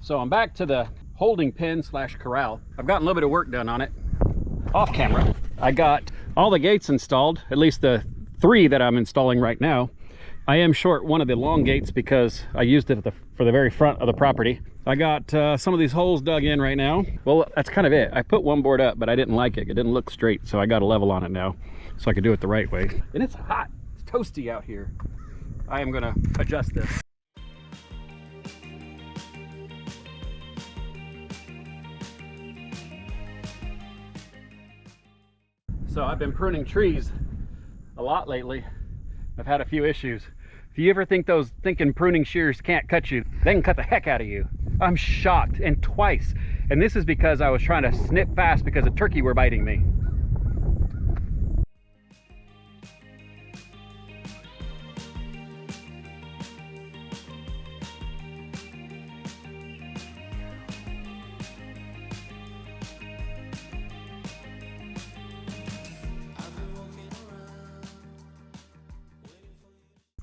So I'm back to the holding pen slash corral. I've gotten a little bit of work done on it off camera. I got all the gates installed, at least the 3 that I'm installing right now. I am short one of the long gates because I used it for the very front of the property. I got some of these holes dug in right now. Well, that's kind of it. I put one board up, but I didn't like it. It didn't look straight, so I got a level on it now so I can do it the right way. And it's hot. It's toasty out here. I am gonna adjust this. So I've been pruning trees a lot lately. I've had a few issues. If you ever think those thinking pruning shears can't cut you, they can cut the heck out of you. I'm shocked, and twice. And this is because I was trying to snip fast because a turkey were biting me.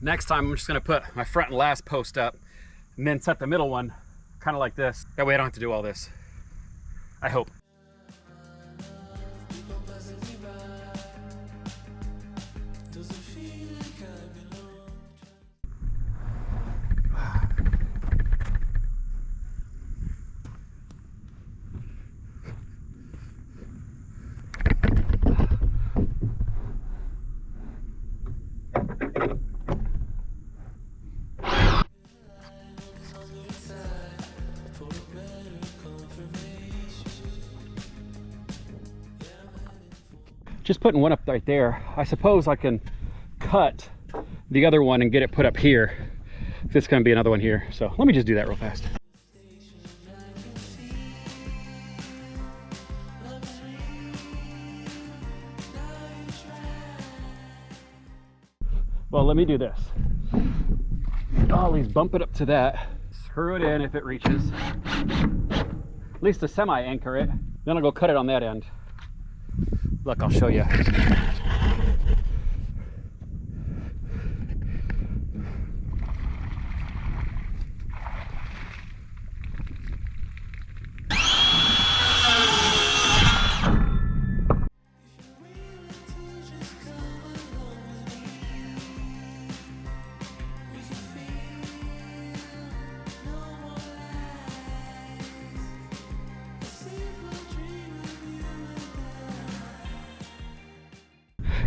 Next time, I'm just gonna put my front and last post up and then set the middle one kind of like this. That way I don't have to do all this. I hope. Just putting one up right there. I suppose I can cut the other one and get it put up here. There's gonna be another one here. So let me just do that real fast. Well, let me do this. I'll at least bump it up to that. Screw it in if it reaches. At least to semi-anchor it. Then I'll go cut it on that end. Look, I'll show you.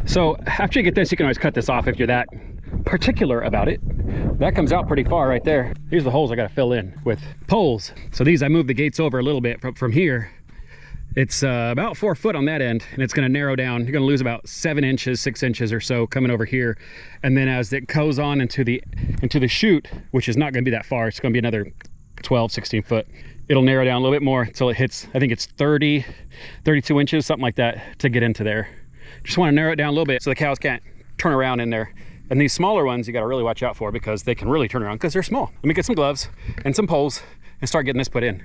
So after you get this, you can always cut this off if you're that particular about it. That comes out pretty far right there. Here's the holes I gotta fill in with poles. So these, I moved the gates over a little bit from here. It's about 4 foot on that end, and it's gonna narrow down. You're gonna lose about 7 inches, 6 inches or so coming over here. And then as it goes on into the chute, which is not gonna be that far, it's gonna be another 12, 16 foot. It'll narrow down a little bit more until it hits, I think it's 30, 32 inches, something like that, to get into there. Just want to narrow it down a little bit so the cows can't turn around in there. And these smaller ones you got to really watch out for because they can really turn around because they're small. Let me get some gloves and some poles and start getting this put in.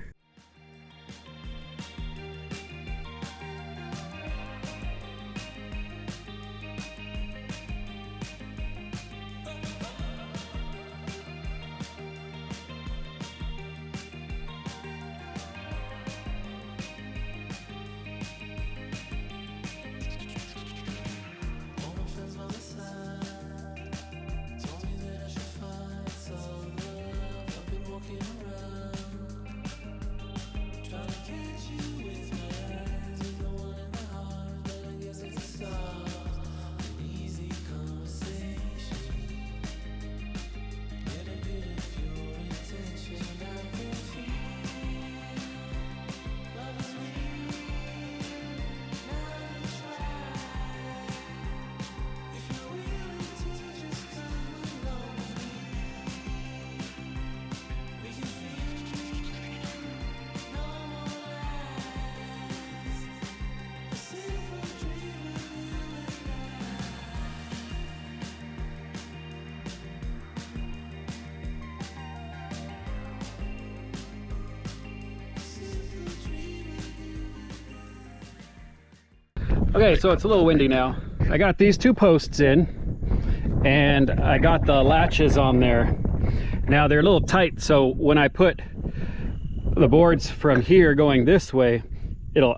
Okay, so it's a little windy now. I got these 2 posts in and I got the latches on there. Now they're a little tight, so when I put the boards from here going this way,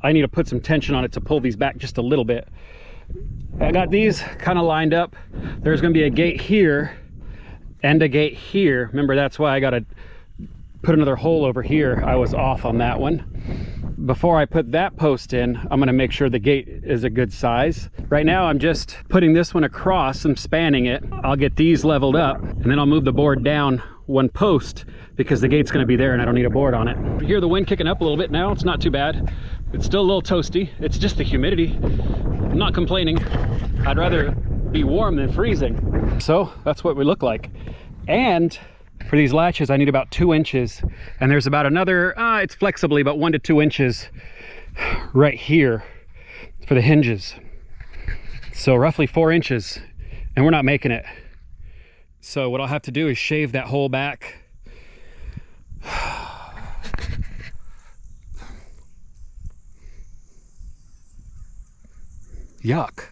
I need to put some tension on it to pull these back just a little bit. I got these kind of lined up. There's going to be a gate here and a gate here. Remember, that's why I got to put another hole over here. I was off on that one. Before I put that post in, I'm going to make sure the gate is a good size. Right now, I'm just putting this one across and spanning it. I'll get these leveled up, and then I'll move the board down one post because the gate's going to be there and I don't need a board on it. You hear the wind kicking up a little bit now. It's not too bad. It's still a little toasty. It's just the humidity. I'm not complaining. I'd rather be warm than freezing. So that's what we look like. And for these latches, I need about 2 inches, and there's about another, it's flexibly about 1 to 2 inches right here for the hinges. So roughly 4 inches, and we're not making it. So what I'll have to do is shave that hole back. Yuck.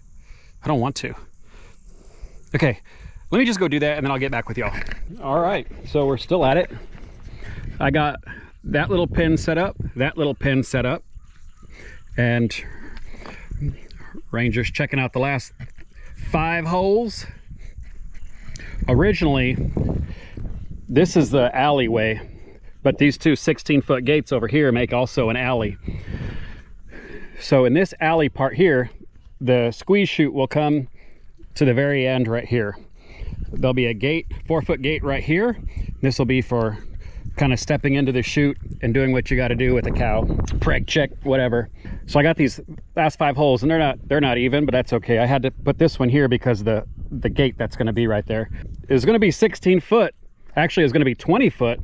I don't want to. Okay, let me just go do that and then I'll get back with y'all. All right, so we're still at it. I got that little pin set up, that little pin set up, and Ranger's checking out the last 5 holes. Originally, this is the alleyway, but these two 16-foot gates over here make also an alley. So in this alley part here, the squeeze chute will come to the very end right here. There'll be a gate, 4-foot gate right here. This will be for kind of stepping into the chute and doing what you got to do with a cow, preg check, whatever. So I got these last 5 holes, and they're not even, but that's okay. I had to put this one here because the gate that's going to be right there is going to be 16 foot. Actually, it's going to be 20 foot.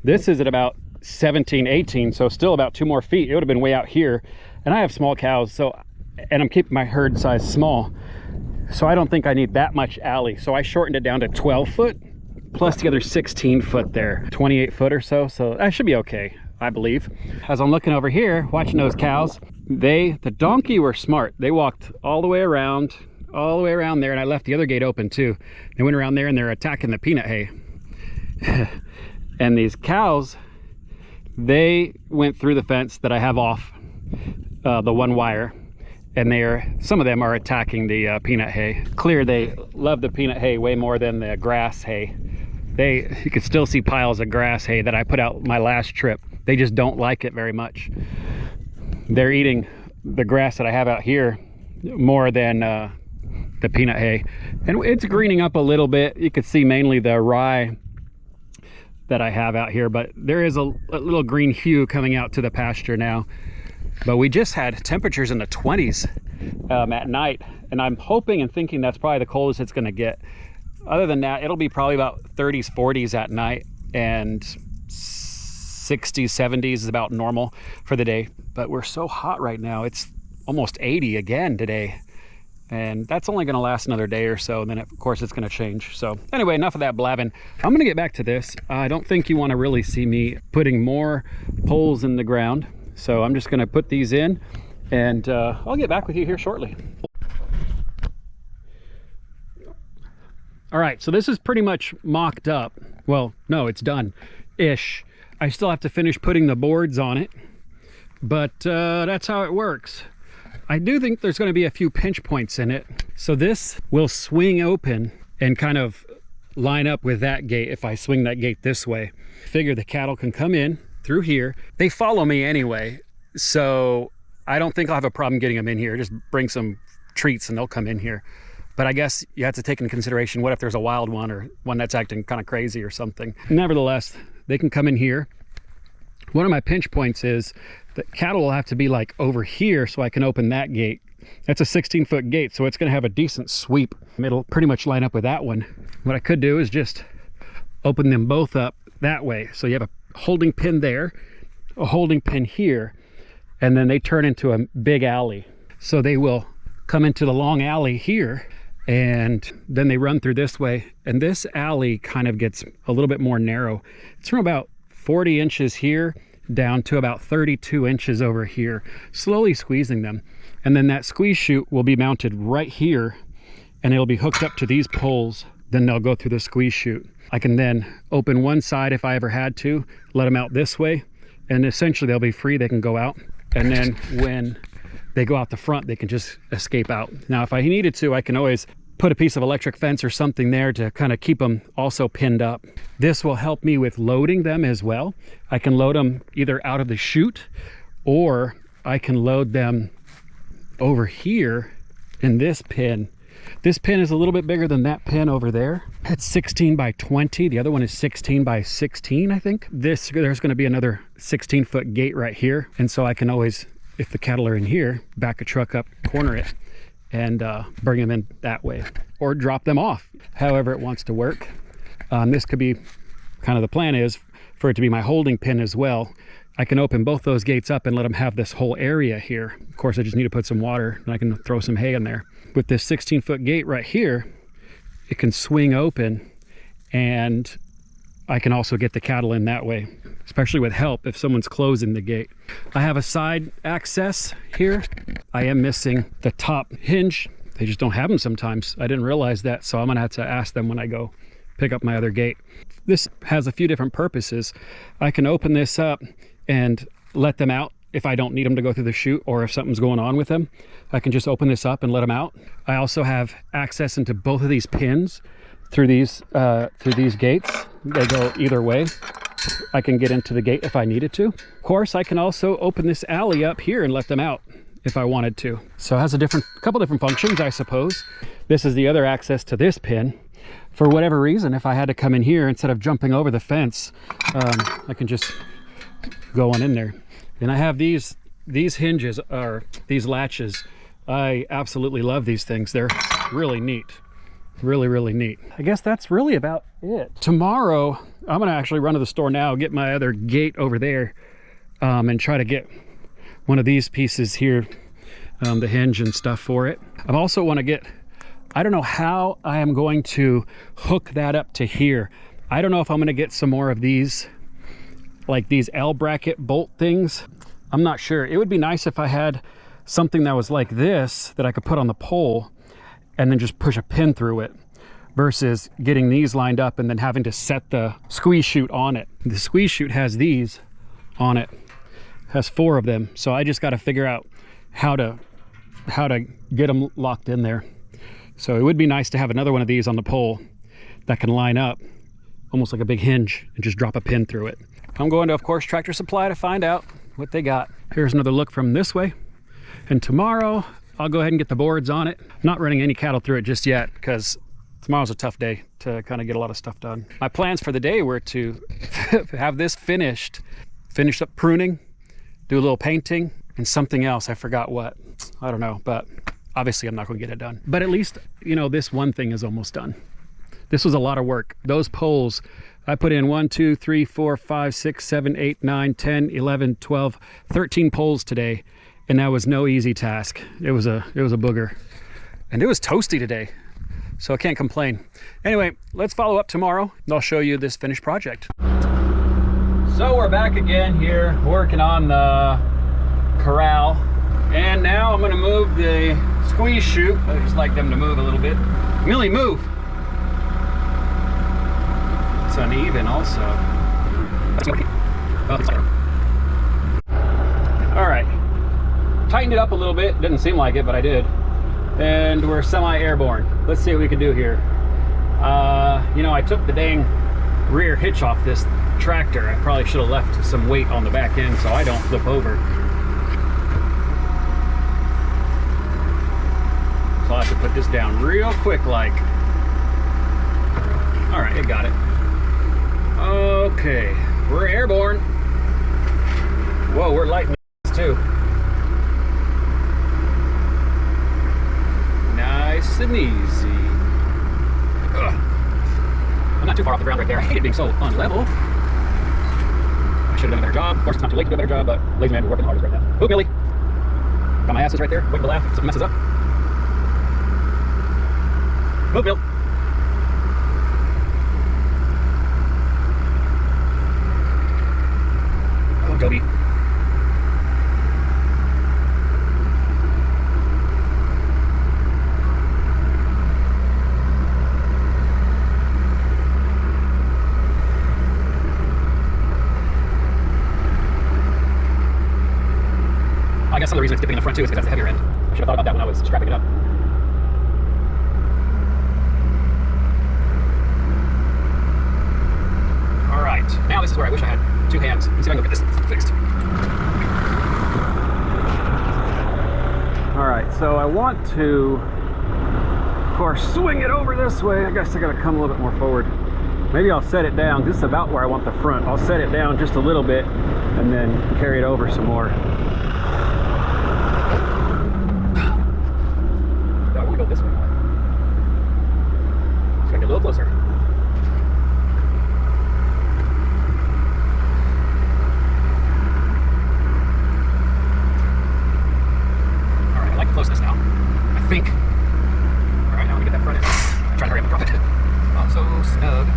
This is at about 17, 18, so still about 2 more feet. It would have been way out here, and I have small cows, and I'm keeping my herd size small, so I don't think I need that much alley. So I shortened it down to 12 foot plus the other 16 foot there, 28 foot or so. So that should be okay, I believe. As I'm looking over here, watching those cows, the donkey were smart. They walked all the way around there, and I left the other gate open too. They went around there and they're attacking the peanut hay. And these cows, they went through the fence that I have off, the one wire, and some of them are attacking the peanut hay. Clear, they love the peanut hay way more than the grass hay. You can still see piles of grass hay that I put out my last trip. They just don't like it very much. They're eating the grass that I have out here more than the peanut hay. And it's greening up a little bit. You can see mainly the rye that I have out here, but there is a little green hue coming out to the pasture now. But we just had temperatures in the 20s at night, and I'm hoping and thinking that's probably the coldest it's going to get. Other than that, it'll be probably about 30s, 40s at night, and 60s, 70s is about normal for the day. But we're so hot right now. It's almost 80 again today, and that's only going to last another day or so, and then of course it's going to change. So anyway, enough of that blabbing. I'm going to get back to this. I don't think you want to really see me putting more poles in the ground. So I'm just going to put these in, and I'll get back with you here shortly. All right, so this is pretty much mocked up. Well, no, it's done-ish. I still have to finish putting the boards on it, but that's how it works. I do think there's going to be a few pinch points in it. So this will swing open and kind of line up with that gate if I swing that gate this way. Figure the cattle can come in through here. They follow me anyway, so I don't think I'll have a problem getting them in here. Just bring some treats and they'll come in here. But I guess you have to take into consideration, what if there's a wild one or one that's acting kind of crazy or something. Nevertheless, they can come in here. One of my pinch points is that cattle will have to be like over here so I can open that gate. That's a 16-foot gate, so it's going to have a decent sweep. It'll pretty much line up with that one. What I could do is just open them both up that way. So you have a holding pin there, a holding pin here, and then they turn into a big alley. So they will come into the long alley here, and then they run through this way, and this alley kind of gets a little bit more narrow. It's from about 40 inches here down to about 32 inches over here, slowly squeezing them. And then that squeeze chute will be mounted right here, and it'll be hooked up to these poles. Then they'll go through the squeeze chute. I can then open one side if I ever had to, let them out this way, and essentially they'll be free. They can go out, and then when they go out the front, they can just escape out. Now, if I needed to, I can always put a piece of electric fence or something there to kind of keep them also pinned up. This will help me with loading them as well. I can load them either out of the chute, or I can load them over here in this pin. This pin is a little bit bigger than that pin over there. It's 16 by 20. The other one is 16 by 16, I think. There's going to be another 16-foot gate right here. And so I can always, if the cattle are in here, back a truck up, corner it, and bring them in that way, or drop them off, however it wants to work. This could be kind of, the plan is for it to be my holding pin as well. I can open both those gates up and let them have this whole area here. Of course, I just need to put some water, and I can throw some hay in there. With this 16-foot gate right here, it can swing open, and I can also get the cattle in that way, especially with help if someone's closing the gate. I have a side access here. I am missing the top hinge. They just don't have them sometimes. I didn't realize that, so I'm gonna have to ask them when I go pick up my other gate. This has a few different purposes. I can open this up and let them out if I don't need them to go through the chute, or if something's going on with them. I can just open this up and let them out. I also have access into both of these pins through these gates. They go either way. I can get into the gate if I needed to. Of course, I can also open this alley up here and let them out if I wanted to. So it has a couple different functions, I suppose. This is the other access to this pin. For whatever reason, if I had to come in here instead of jumping over the fence, I can just go on in there. And I have these hinges, or these latches. I absolutely love these things. They're really neat. Really, really neat. I guess that's really about it. Tomorrow, I'm gonna actually run to the store now, get my other gate over there, and try to get one of these pieces here, the hinge and stuff for it. I also want to get, I don't know how I am going to hook that up to here. I don't know if I'm gonna get some more of these, like these L bracket bolt things. I'm not sure. It would be nice if I had something that was like this that I could put on the pole and then just push a pin through it, versus getting these lined up and then having to set the squeeze chute on it. The squeeze chute has these on it, has 4 of them. So I just got to figure out how to get them locked in there. So it would be nice to have another one of these on the pole that can line up almost like a big hinge and just drop a pin through it. I'm going to, of course, Tractor Supply to find out what they got. Here's another look from this way. And tomorrow I'll go ahead and get the boards on it. I'm not running any cattle through it just yet, because tomorrow's a tough day to kind of get a lot of stuff done. My plans for the day were to have this finish up pruning, do a little painting, and something else. I forgot what. I don't know, but obviously I'm not going to get it done. But at least, you know, this one thing is almost done. This was a lot of work. Those poles, I put in 1, 2, 3, 4, 5, 6, 7, 8, 9, 10, 11, 12, 13 poles today. And that was no easy task. It was a booger. And it was toasty today, so I can't complain. Anyway, let's follow up tomorrow and I'll show you this finished project. So we're back again here working on the corral. And now I'm gonna move the squeeze chute. I just like them to move a little bit. Millie, move. It's uneven also. All right. Tightened it up a little bit. Didn't seem like it, but I did. And we're semi-airborne. Let's see what we can do here. You know, I took the dang rear hitch off this tractor. I probably should have left some weight on the back end so I don't flip over. So I'll have to put this down real quick like. All right, it got it. Okay, we're airborne. Whoa, we're lighting this too. Nice and easy. Ugh. I'm not too far off the ground right there. I hate it being so unlevel. I should have done a better job. Of course, it's not too late to do a better job, but lazy man, we're working the hardest right now. Move, Millie. Got my asses right there. Waiting to laugh if something messes up. Move, Bill. Oh, Toby. some of the reason it's dipping in the front too is because that's the heavier end. I should have thought about that when I was strapping it up. All right, now this is where I wish I had 2 hands. Let's see if I can go get this fixed. All right, so I want to, of course, swing it over this way. I guess I gotta come a little bit more forward. Maybe I'll set it down. This is about where I want the front. I'll set it down just a little bit and then carry it over some more. I want to go this way more. Just gotta get a little closer. All right, I like the closeness now. I think. All right, now I'm gonna get that front end. I'm trying to hurry up and drop it. Oh, so snug.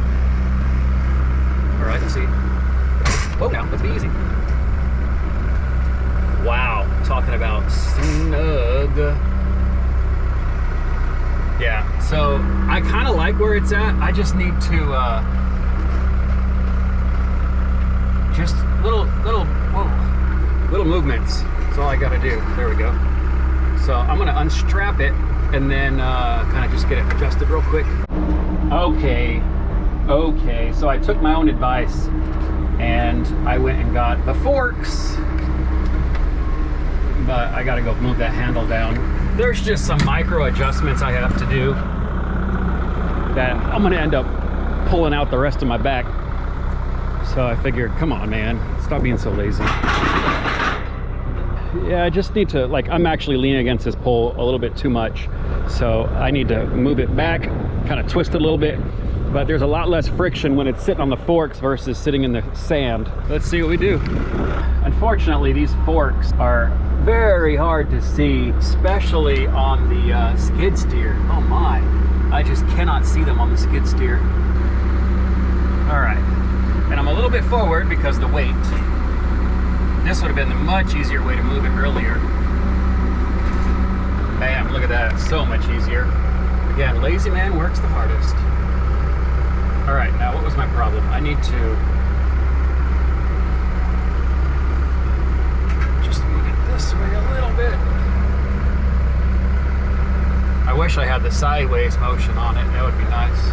All right, let's see. Whoa, now, let's be easy. Wow, talking about snug. Yeah, so I kind of like where it's at. I just need to, just little movements. That's all I gotta do. There we go. So I'm gonna unstrap it and then kind of just get it adjusted real quick. Okay, so I took my own advice and I went and got the forks, but I gotta go move that handle down. There's just some micro adjustments I have to do that I'm gonna end up pulling out the rest of my back. So I figured, come on, man, stop being so lazy. Yeah, I just need to, like, I'm actually leaning against this pole a little bit too much. So I need to move it back, kind of twist it a little bit. But there's a lot less friction when it's sitting on the forks versus sitting in the sand. Let's see what we do. Unfortunately, these forks are very hard to see, especially on the skid steer. Oh my, I just cannot see them on the skid steer. All right, and I'm a little bit forward because the weight. This would have been the much easier way to move it earlier. Bam, look at that, so much easier. Again, lazy man works the hardest. All right, now what was my problem? I need to just move it this way a little bit. I wish I had the sideways motion on it. That would be nice.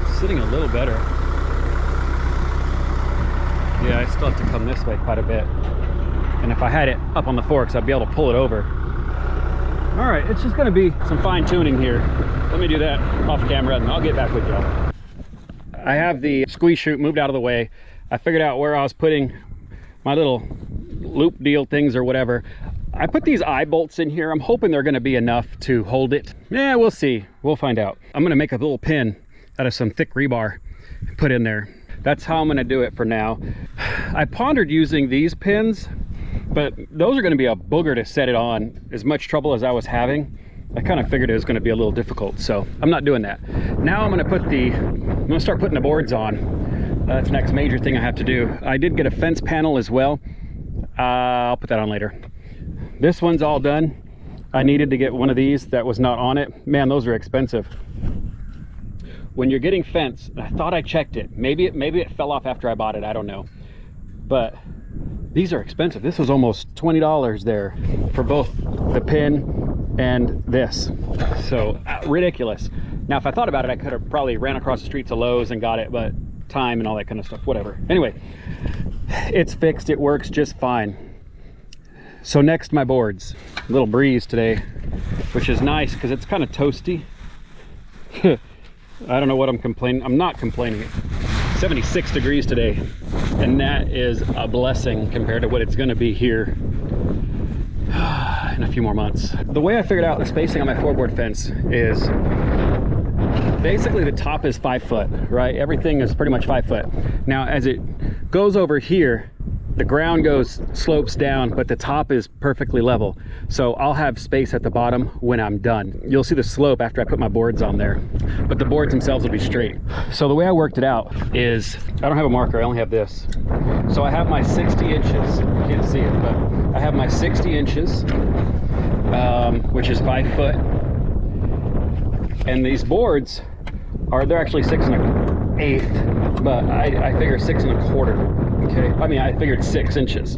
It's sitting a little better. Yeah, I still have to come this way quite a bit. And if I had it up on the forks, I'd be able to pull it over. All right, it's just gonna be some fine tuning here. Let me do that off camera and I'll get back with y'all. I have the squeeze chute moved out of the way. I figured out where I was putting my little loop deal things or whatever. I put these eye bolts in here. I'm hoping they're gonna be enough to hold it. Yeah, we'll see, we'll find out. I'm gonna make a little pin out of some thick rebar and put in there. That's how I'm gonna do it for now. I pondered using these pins, but those are going to be a booger to set it on. As much trouble as I was having, I kind of figured it was going to be a little difficult, so I'm not doing that. Now I'm going to start putting the boards on. That's the next major thing I have to do. I did get a fence panel as well. I'll put that on later. This one's all done. I needed to get one of these that was not on it. Man, those are expensive. When you're getting fence, I thought I checked it. Maybe it fell off after I bought it. I don't know, but these are expensive. This was almost $20 there for both the pin and this. So ridiculous. Now, if I thought about it, I could have probably ran across the street to Lowe's and got it, but time and all that kind of stuff, whatever. Anyway, it's fixed. It works just fine. So next, my boards. A little breeze today, which is nice because it's kind of toasty. I don't know what I'm complaining. I'm not complaining. 76 degrees today, and that is a blessing compared to what it's going to be here in a few more months. The way I figured out the spacing on my four-board fence is basically the top is 5 foot, right? Everything is pretty much 5 foot. Now, as it goes over here, the ground slopes down, but the top is perfectly level. So I'll have space at the bottom when I'm done. You'll see the slope after I put my boards on there, but the boards themselves will be straight. So the way I worked it out is, I don't have a marker, I only have this. So I have my 60 inches, you can't see it, but I have my 60 inches, which is 5 foot. And these boards they're actually 6 1/8. but I figure 6 1/4. Okay, I mean, I figured 6 inches.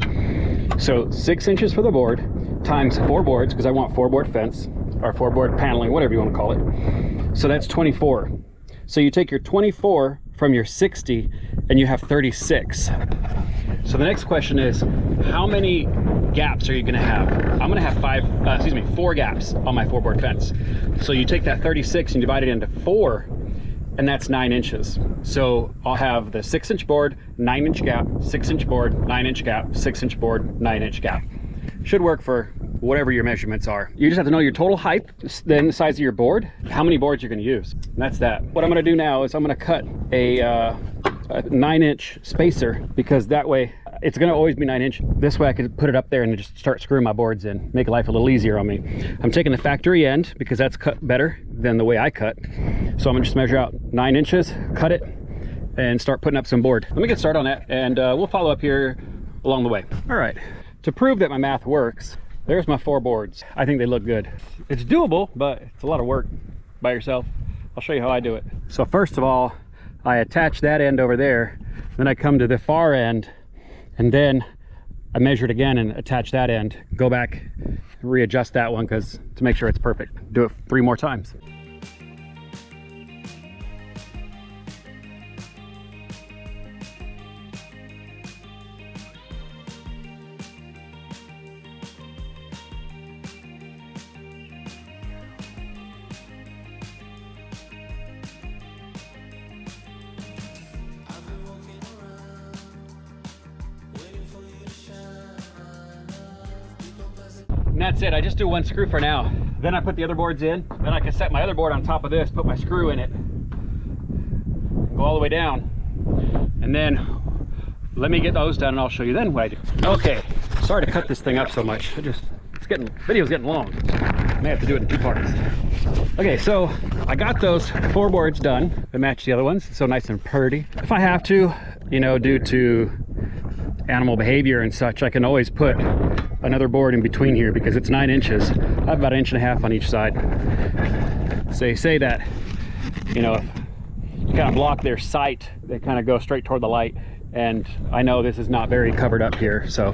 So 6 inches for the board times 4 boards, because I want 4 board fence or 4 board paneling, whatever you want to call it. So that's 24. So you take your 24 from your 60 and you have 36. So the next question is, how many gaps are you going to have? I'm going to have 4 gaps on my 4 board fence. So you take that 36 and divide it into 4, and that's 9 inches. So I'll have the 6 inch board, 9 inch gap, 6 inch board, 9 inch gap, 6 inch board, 9 inch gap. Should work for whatever your measurements are. You just have to know your total height, then the size of your board, how many boards you're going to use. And that's that. What I'm going to do now is I'm going to cut a 9 inch spacer, because that way it's going to always be 9 inch. This way I could put it up there and just start screwing my boards in, make life a little easier on me. I'm taking the factory end because that's cut better than the way I cut. So I'm going to just measure out 9 inches, cut it, and start putting up some board. Let me get started on that, and we'll follow up here along the way. All right, to prove that my math works, there's my 4 boards. I think they look good. It's doable, but it's a lot of work by yourself. I'll show you how I do it. So first of all, I attach that end over there, then I come to the far end, and then I measure it again and attach that end, go back, readjust that one to make sure it's perfect. Do it 3 more times. And that's it. I just do 1 screw for now. Then I put the other boards in. Then I can set my other board on top of this, put my screw in it, go all the way down. And then let me get those done and I'll show you then what I do. Okay, sorry to cut this thing up so much. Video's getting long. I may have to do it in 2 parts. Okay, so I got those 4 boards done to match the other ones, so nice and pretty. If I have to, you know, due to animal behavior and such, I can always put another board in between here because it's 9 inches. I have about 1.5 inches on each side. So they say that, you know, if you kind of block their sight, they kind of go straight toward the light. And I know this is not very covered up here, so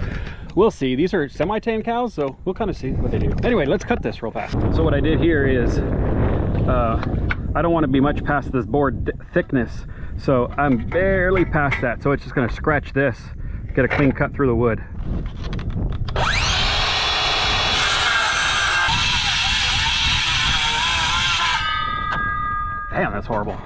we'll see. These are semi-tame cows, so we'll kind of see what they do. Anyway, let's cut this real fast. So what I did here is, I don't want to be much past this board thickness, so I'm barely past that. So it's just going to scratch this, get a clean cut through the wood. Damn, that's horrible.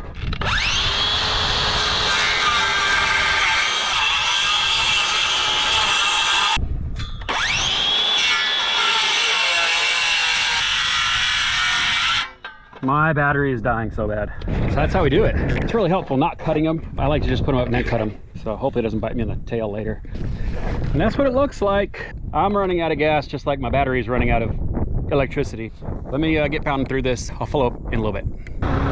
My battery is dying so bad. So that's how we do it. It's really helpful not cutting them. I like to just put them up and then cut them. So hopefully it doesn't bite me in the tail later. And that's what it looks like. I'm running out of gas just like my battery is running out of electricity. Let me get pounding through this. I'll follow up in a little bit.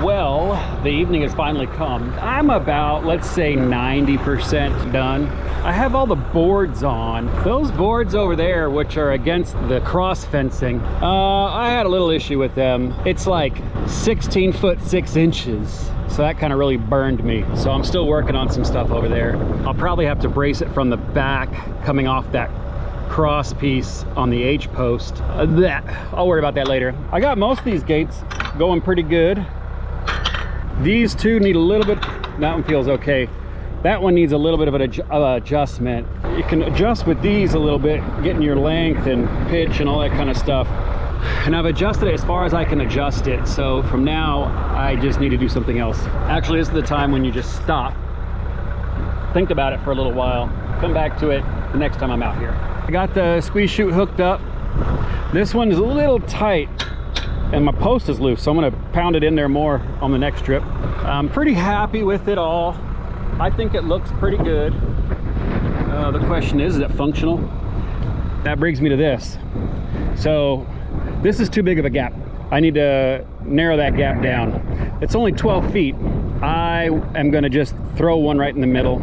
Well, the evening has finally come. I'm about, let's say, 90% done. I have all the boards on. Those boards over there, which are against the cross fencing, I had a little issue with them. It's like 16 foot 6 inches. So that kind of really burned me. So I'm still working on some stuff over there. I'll probably have to brace it from the back coming off that cross piece on the H post. I'll worry about that later. I got most of these gates going pretty good. These two need a little bit, that one feels okay. That one needs a little bit of an adjustment. You can adjust with these a little bit, getting your length and pitch and all that kind of stuff. And I've adjusted it as far as I can adjust it. So from now, I just need to do something else. Actually, this is the time when you just stop, think about it for a little while, come back to it the next time I'm out here. I got the squeeze chute hooked up. This one is a little tight and my post is loose, so I'm gonna pound it in there more on the next trip. I'm pretty happy with it all. I think it looks pretty good. The question is it functional? That brings me to this. So this is too big of a gap. I need to narrow that gap down. It's only 12 feet. I am gonna just throw one right in the middle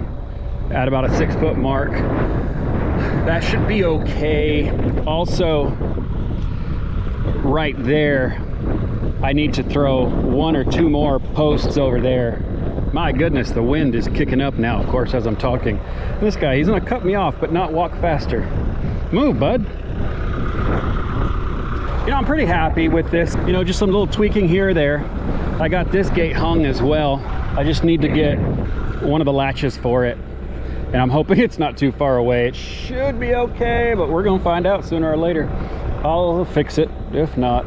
at about a 6 foot mark. That should be okay. Also, right there, I need to throw 1 or 2 more posts over there My goodness, the wind is kicking up now, of course, as I'm talking. This guy, he's gonna cut me off, but not walk faster. Move, bud. You know, I'm pretty happy with this. You know, just some little tweaking here or there. I got this gate hung as well. I just need to get one of the latches for it. And I'm hoping it's not too far away. It should be okay, but we're gonna find out sooner or later. I'll fix it, if not.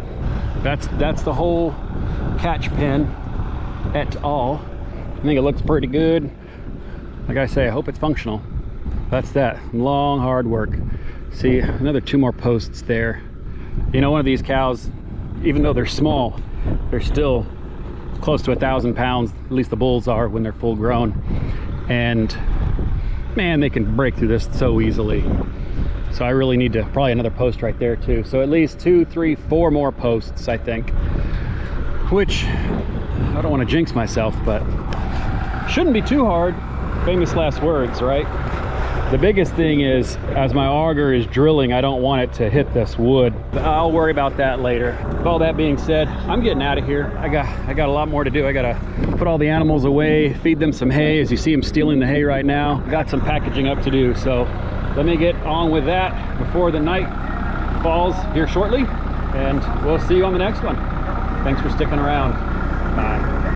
That's the whole catch pin et al. I think it looks pretty good. Like I say, I hope it's functional. That's that. Long, hard work. See, another 2 more posts there. You know, one of these cows, even though they're small, they're still close to 1,000 pounds. At least the bulls are when they're full grown. And man, they can break through this so easily. So I really need to, probably another post right there too. So at least 2, 3, 4 more posts, I think. Which, I don't want to jinx myself, but shouldn't be too hard. Famous last words, right? The biggest thing is, as my auger is drilling, I don't want it to hit this wood. I'll worry about that later. With all that being said, I'm getting out of here. I got a lot more to do. I gotta put all the animals away, feed them some hay. As you see, I'm stealing the hay right now. Got some packaging up to do, so let me get on with that before the night falls here shortly, and we'll see you on the next one. Thanks for sticking around.